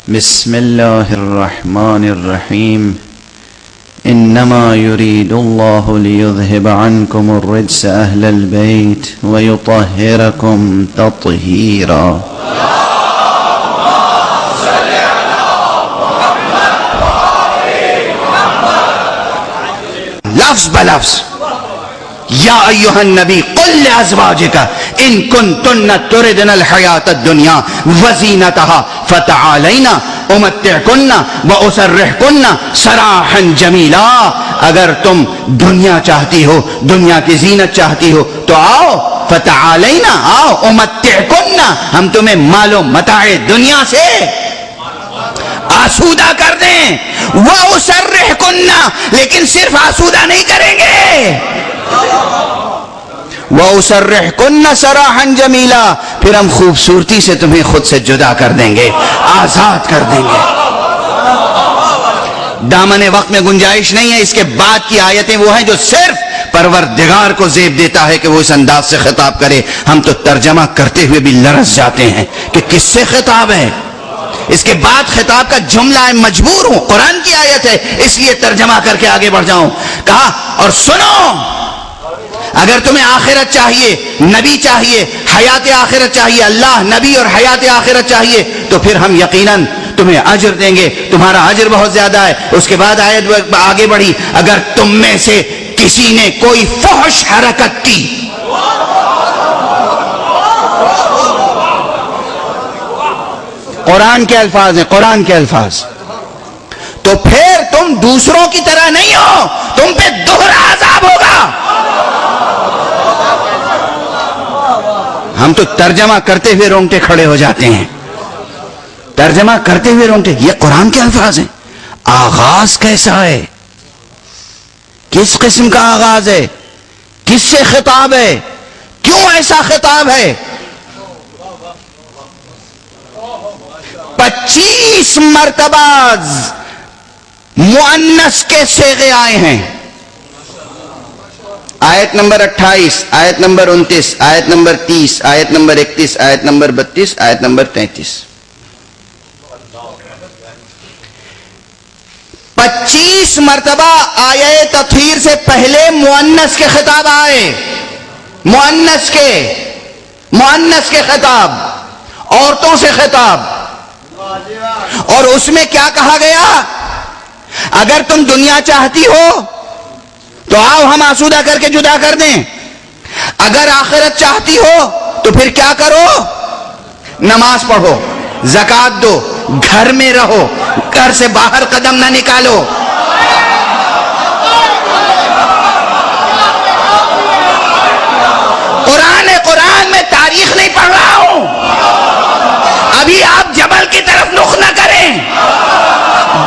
بسم الله الرحمن الرحيم إنما يريد الله ليذهب عنكم الرجس أهل البيت ويطهركم تطهيرا. لفظ بلفظ یا ایھا النبی قل لازواجک ان کنتن تردن الحیاۃ الدنیا وزینتها فتعالین امتعکن واسرحکن سراحا جمیلا. اگر تم دنیا چاہتی ہو، دنیا کی زینت چاہتی ہو تو آؤ، فتعالین، آؤ، امتعکن، ہم تمہیں مال و متاع دنیا سے آسودہ کر دیں. وَأُسَرِّحْكُنَّ، لیکن صرف آسودہ نہیں کریں گے. وَأُسَرِّحْكُنَّ سَرَاحًا جَمِيلًا، پھر ہم خوبصورتی سے تمہیں خود سے جدا کر دیں گے، آزاد کر دیں گے. دامن وقت میں گنجائش نہیں ہے. اس کے بعد کی آیتیں وہ ہیں جو صرف پروردگار کو زیب دیتا ہے کہ وہ اس انداز سے خطاب کرے. ہم تو ترجمہ کرتے ہوئے بھی لرز جاتے ہیں کہ کس سے خطاب ہے. اس کے بعد خطاب کا جملہ ہے، مجبور ہوں، قرآن کی آیت ہے اس لیے ترجمہ کر کے آگے بڑھ جاؤں. کہا اور سنو، اگر تمہیں آخرت چاہیے، نبی چاہیے، حیات آخرت چاہیے، اللہ، نبی اور حیات آخرت چاہیے، تو پھر ہم یقیناً تمہیں اجر دیں گے، تمہارا اجر بہت زیادہ ہے. اس کے بعد آیت آگے بڑھی، اگر تم میں سے کسی نے کوئی فحش حرکت کی، قرآن کے الفاظ ہیں، قرآن کے الفاظ، تو پھر تم دوسروں کی طرح نہیں ہو، تم پہ دوہرا عذاب ہوگا. ہم تو ترجمہ کرتے ہوئے رونگٹے کھڑے ہو جاتے ہیں، ترجمہ کرتے ہوئے رونگٹے. یہ قرآن کے الفاظ ہیں. آغاز کیسا ہے؟ کس قسم کا آغاز ہے؟ کس سے خطاب ہے؟ کیوں ایسا خطاب ہے؟ 25 مرتبہ مؤنث کے صیغے آئے ہیں. آیت نمبر 28، آیت نمبر 29، آیت نمبر 30، آیت نمبر 31، آیت نمبر 32، آیت نمبر 33. 25 مرتبہ آیہ تطہیر سے پہلے مؤنث کے خطاب آئے. مؤنث کے خطاب، عورتوں سے خطاب. اور اس میں کیا کہا گیا؟ اگر تم دنیا چاہتی ہو تو آؤ ہم آسودہ کر کے جدا کر دیں. اگر آخرت چاہتی ہو تو پھر کیا کرو؟ نماز پڑھو، زکوٰۃ دو، گھر میں رہو، گھر سے باہر قدم نہ نکالو. قرآن میں تاریخ نہیں پڑھ رہا ہوں. ابھی آپ جبل کی طرف رخ نہ کریں،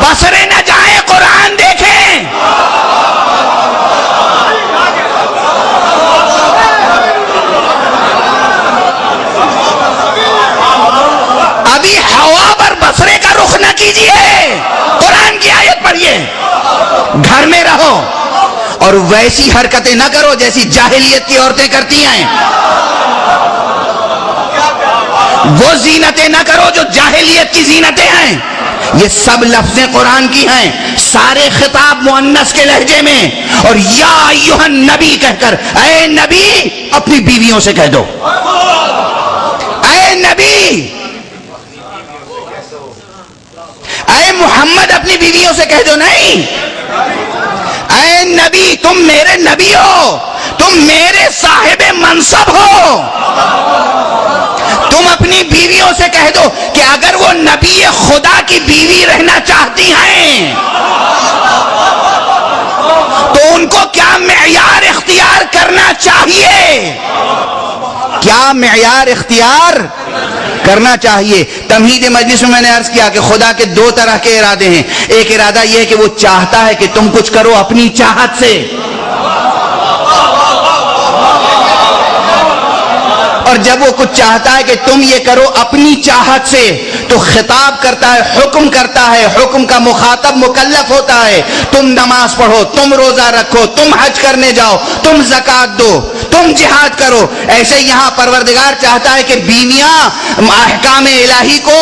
بصرے نہ جائیں، قرآن دیکھیں. ابھی ہوا پر بصرے کا رخ نہ کیجیے، قرآن کی آیت پڑھیے. گھر میں رہو اور ویسی حرکتیں نہ کرو جیسی جاہلیت کی عورتیں کرتی ہیں. وہ زینتیں نہ کرو جو جاہلیت کی زینتیں ہیں. یہ سب لفظیں قرآن کی ہیں، سارے خطاب مؤنث کے لہجے میں. اور یا ایھا النبی کہہ کر، اے نبی اپنی بیویوں سے کہہ دو، اے نبی، اے محمد اپنی بیویوں سے کہہ دو. نہیں، اے نبی تم میرے نبی ہو، تم میرے صاحب منصب ہو. تم اپنی بیویوں سے کہہ دو کہ اگر وہ نبی خدا کی بیوی رہنا چاہتی ہیں تو ان کو کیا معیار اختیار کرنا چاہیے، کیا معیار اختیار کرنا چاہیے. تمہید مجلس میں نے عرض کیا کہ خدا کے 2 طرح کے ارادے ہیں. ایک ارادہ یہ ہے کہ وہ چاہتا ہے کہ تم کچھ کرو اپنی چاہت سے، اور جب وہ کچھ چاہتا ہے کہ تم یہ کرو اپنی چاہت سے تو خطاب کرتا ہے، حکم کرتا ہے. حکم کا مخاطب مکلف ہوتا ہے. تم نماز پڑھو، تم روزہ رکھو، تم حج کرنے جاؤ، تم زکوٰۃ دو، تم جہاد کرو. ایسے یہاں پروردگار چاہتا ہے کہ بیویاں احکام الہی کو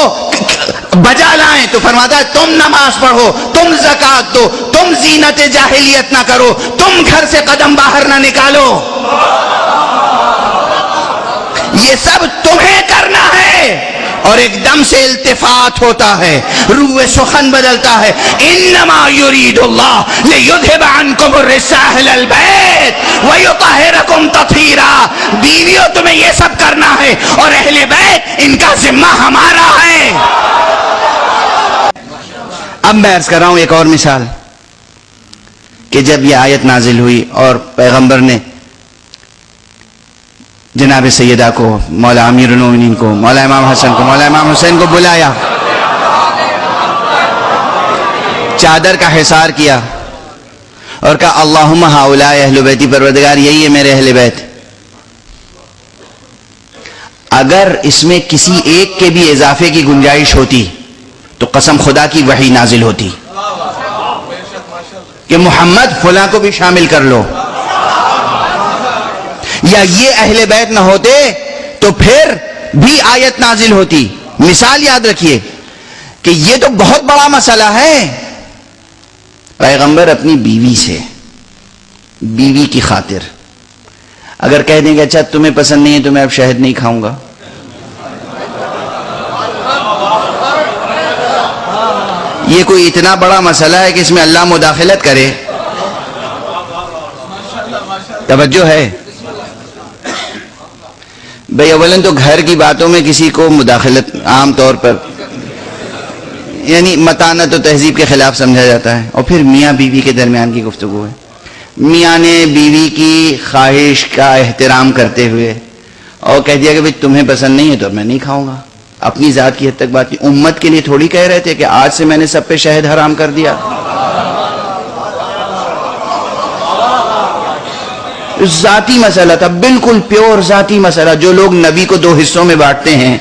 بجا فرماتا ہے تم نماز پڑھو، تم زکات دو، تم زینت جاہلیت نہ کرو، تم گھر سے قدم باہر نہ نکالو، یہ سب تمہیں کرنا ہے۔ اور ایک دم سے التفات ہوتا ہے، روح سخن بدلتا ہے، انما یرید اللہ لیذھب عنکم الرجس اہل البیت ویطہرکم تطہیرا۔ بیویوں تمہیں یہ سب کرنا ہے اور اہل بیت ان کا ذمہ ہمارا ہے۔ اب میں عرض کر رہا ہوں ایک اور مثال کہ جب یہ آیت نازل ہوئی اور پیغمبر نے جناب سیدہ کو، مولا امیر المومنین کو، مولا امام حسن کو، مولا امام حسین کو بلایا، چادر کا حصار کیا اور کہا اللہم ہؤلاء اہل بیتی، پروردگار یہی ہے میرے اہل بیت۔ اگر اس میں کسی ایک کے بھی اضافے کی گنجائش ہوتی تو قسم خدا کی وحی نازل ہوتی کہ محمد فلاں کو بھی شامل کر لو، یا یہ اہل بیت نہ ہوتے تو پھر بھی آیت نازل ہوتی۔ مثال یاد رکھیے کہ یہ تو بہت بڑا مسئلہ ہے۔ پیغمبر اپنی بیوی سے، بیوی کی خاطر اگر کہہ دیں کہ اچھا تمہیں پسند نہیں ہے تو میں اب شہد نہیں کھاؤں گا، یہ کوئی اتنا بڑا مسئلہ ہے کہ اس میں اللہ مداخلت کرے؟ توجہ ہے بھئی، اولن تو گھر کی باتوں میں کسی کو مداخلت عام طور پر یعنی متانت و تہذیب کے خلاف سمجھا جاتا ہے، اور پھر میاں بیوی کے درمیان کی گفتگو ہے، میاں نے بیوی کی خواہش کا احترام کرتے ہوئے اور کہہ دیا کہ بھئی تمہیں پسند نہیں ہے تو میں نہیں کھاؤں گا، اپنی ذات کی حد تک بات کی، امت کے لیے تھوڑی کہہ رہے تھے کہ آج سے میں نے سب پہ شہد حرام کر دیا۔ ذاتی مسئلہ تھا، بالکل پیور ذاتی مسئلہ، جو لوگ نبی کو دو حصوں میں بانٹتے ہیں،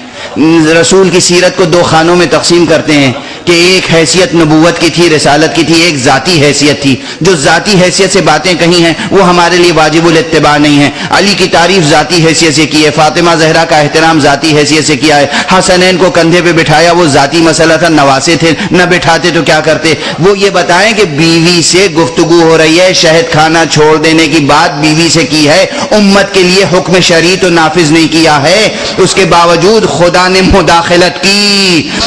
رسول کی سیرت کو دو خانوں میں تقسیم کرتے ہیں کہ ایک حیثیت نبوت کی تھی، رسالت کی تھی، ایک ذاتی حیثیت تھی، جو ذاتی حیثیت سے باتیں کہی ہیں وہ ہمارے لیے واجب الاتباع نہیں ہیں۔ علی کی تعریف ذاتی حیثیت سے کی ہے، فاطمہ زہرا کا احترام ذاتی حیثیت سے کیا ہے، حسنین کو کندھے پہ بٹھایا وہ ذاتی مسئلہ تھا، نواسے تھے، نہ بٹھاتے تو کیا کرتے۔ وہ یہ بتائیں کہ بیوی سے گفتگو ہو رہی ہے، شہد کھانا چھوڑ دینے کی بات بیوی سے کی ہے، امت کے لیے حکم شرعی تو نافذ نہیں کیا ہے، اس کے باوجود خدا نے مداخلت کی۔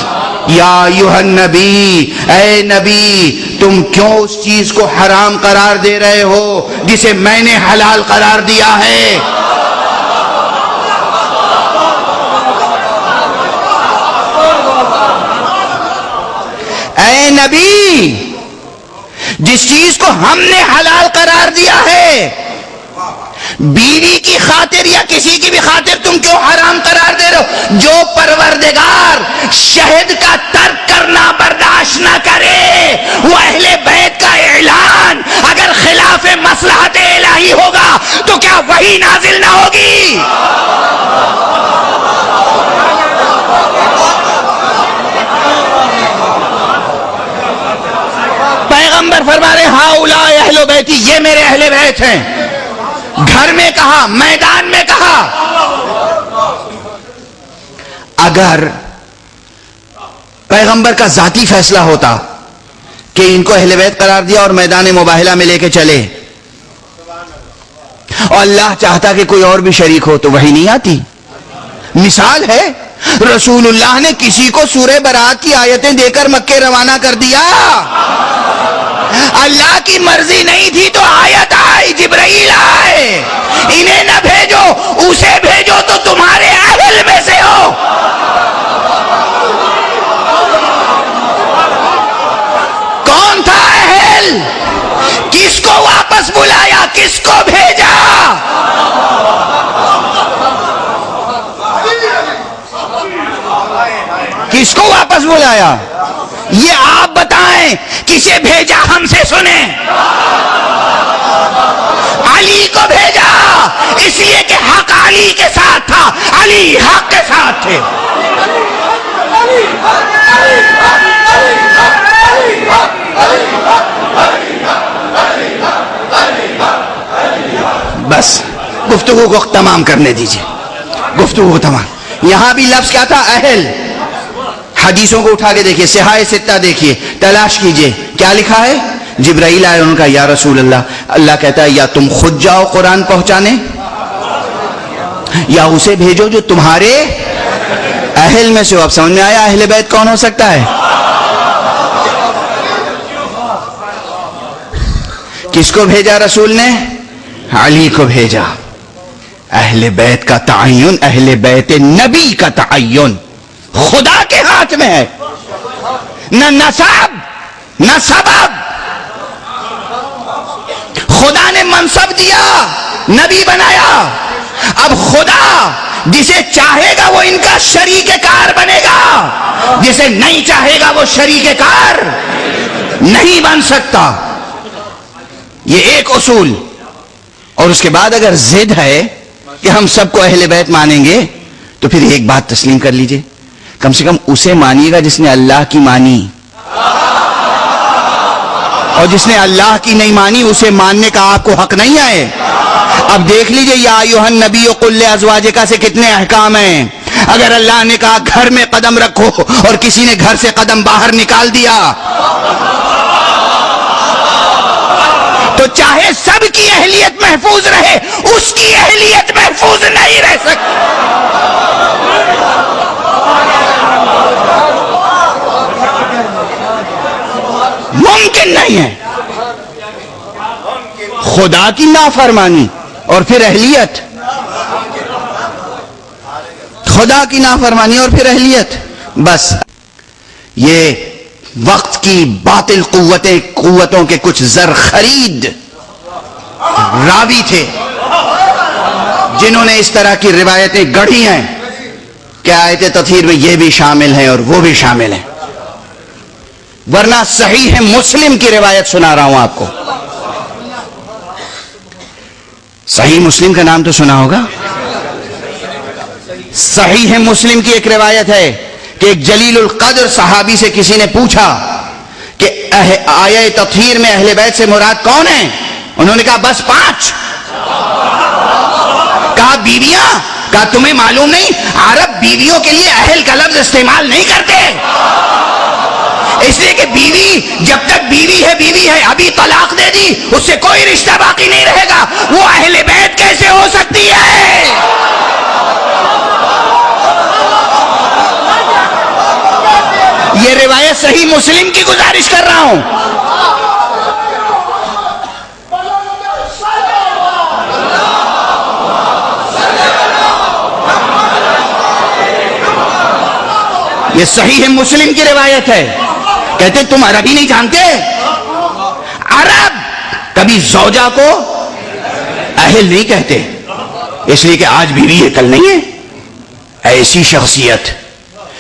یا ایھا النبی، اے نبی تم کیوں اس چیز کو حرام قرار دے رہے ہو جسے میں نے حلال قرار دیا ہے؟ اے نبی جس چیز کو ہم نے حلال قرار دیا ہے، بیوی کی خاطر یا کسی کی بھی خاطر تم کیوں حرام قرار دے رہے ہو؟ جو پروردگار شہد کا ترک کرنا برداشت نہ کرے، وہ اہل بیت کا اعلان اگر خلاف مصلحت الہی ہوگا تو کیا وحی نازل نہ ہوگی؟ پیغمبر فرما رہے ہؤلاء اہل بیتی، یہ میرے اہل بیت ہیں۔ گھر میں کہا، میدان میں کہا۔ اگر پیغمبر کا ذاتی فیصلہ ہوتا کہ ان کو اہل بیت قرار دیا اور میدان مباہلہ میں لے کے چلے، اور اللہ چاہتا کہ کوئی اور بھی شریک ہو تو وہی نہیں آتی۔ مثال ہے رسول اللہ نے کسی کو سورہ برات کی آیتیں دے کر مکے روانہ کر دیا، اللہ کی مرضی نہیں تھی تو آیت آئی، جبرائیل آئے، انہیں نہ بھیجو اسے بھیجو تو تمہارے اہل میں سے ہو۔ کون تھا اہل؟ کس کو واپس بلایا، کس کو بھیجا؟ کس کو واپس بلایا؟ یہ آپ بتائیں، کسے بھیجا ہم سے سنیں۔ علی کو بھیجا، اس لیے کہ حق علی کے ساتھ تھا، علی حق کے ساتھ تھے۔ بس گفتگو کو تمام کرنے دیجئے، گفتگو کو تمام۔ یہاں بھی لفظ کیا تھا؟ اہل، حدیثوں کو اٹھا کے دیکھیے, صحاح ستہ دیکھیے, تلاش کیجئے, کیا لکھا ہے؟ جبرائیل آئے, انہوں نے کہا یا رسول اللہ کہتا ہے یا تم خود جاؤ قرآن پہنچانے یا اسے بھیجو جو تمہارے اہل میں سے ہو. اب سمجھ میں آیا اہل بیت کون ہو سکتا ہے؟ کس کو بھیجا رسول نے؟ علی کو بھیجا. اہل بیت کا تعین, اہل بیت نبی کا تعین خدا کے ہاتھ میں ہے, نہ نسب نہ سبب. خدا نے منصب دیا, نبی بنایا. اب خدا جسے چاہے گا وہ ان کا شریک کار بنے گا, جسے نہیں چاہے گا وہ شریک کار نہیں بن سکتا. یہ ایک اصول. اور اس کے بعد اگر ضد ہے کہ ہم سب کو اہل بیت مانیں گے تو پھر ایک بات تسلیم کر لیجئے, کم سے کم اسے مانیے گا جس نے اللہ کی مانی, اور جس نے اللہ کی نہیں مانی اسے ماننے کا آپ کو حق نہیں ہے. اب دیکھ لیجئے یا ایھا النبی قل لازواجک سے کتنے احکام ہیں. اگر اللہ نے کہا گھر میں قدم رکھو اور کسی نے گھر سے قدم باہر نکال دیا تو چاہے سب کی اہلیت محفوظ رہے اس کی اہلیت محفوظ نہیں رہ سکتی. ممکن نہیں ہے. خدا کی نافرمانی اور پھر اہلیت, خدا کی نافرمانی اور پھر اہلیت. بس یہ وقت کی باطل قوتوں کے کچھ زر خرید راوی تھے جنہوں نے اس طرح کی روایتیں گڑھی ہیں کہ آیت تطہیر میں یہ بھی شامل ہیں اور وہ بھی شامل ہیں. ورنہ صحیح مسلم کی روایت سنا رہا ہوں آپ کو. صحیح مسلم کا نام تو سنا ہوگا. صحیح مسلم کی ایک روایت ہے کہ ایک جلیل القدر صحابی سے کسی نے پوچھا کہ آیت تطہیر میں اہل بیت سے مراد کون ہیں؟ انہوں نے کہا بس 5. کہا بیویاں؟ کہا تمہیں معلوم نہیں عرب بیویوں کے لیے اہل کا لفظ استعمال نہیں کرتے, اس لیے کہ بیوی جب تک بیوی ہے, ابھی طلاق دے دی اس سے کوئی رشتہ باقی نہیں رہے گا, وہ اہل بیت کیسے ہو سکتی ہے؟ یہ روایت صحیح مسلم کی گزارش کر رہا ہوں. یہ صحیح مسلم کی روایت ہے. کہتے تم عربی نہیں جانتے؟ عرب کبھی زوجہ کو اہل نہیں کہتے, اس لیے کہ آج بیوی ہے کل نہیں ہے. ایسی شخصیت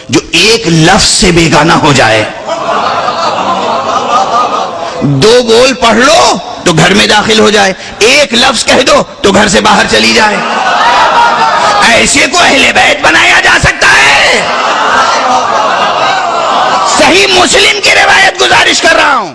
جو ایک لفظ سے بیگانہ ہو جائے, 2 بول پڑھ لو تو گھر میں داخل ہو جائے, ایک لفظ کہہ دو تو گھر سے باہر چلی جائے, ایسے کو اہل بیت بنایا جا سکتا ہے؟ صحیح مسلم کی روایت گزارش کر رہا ہوں.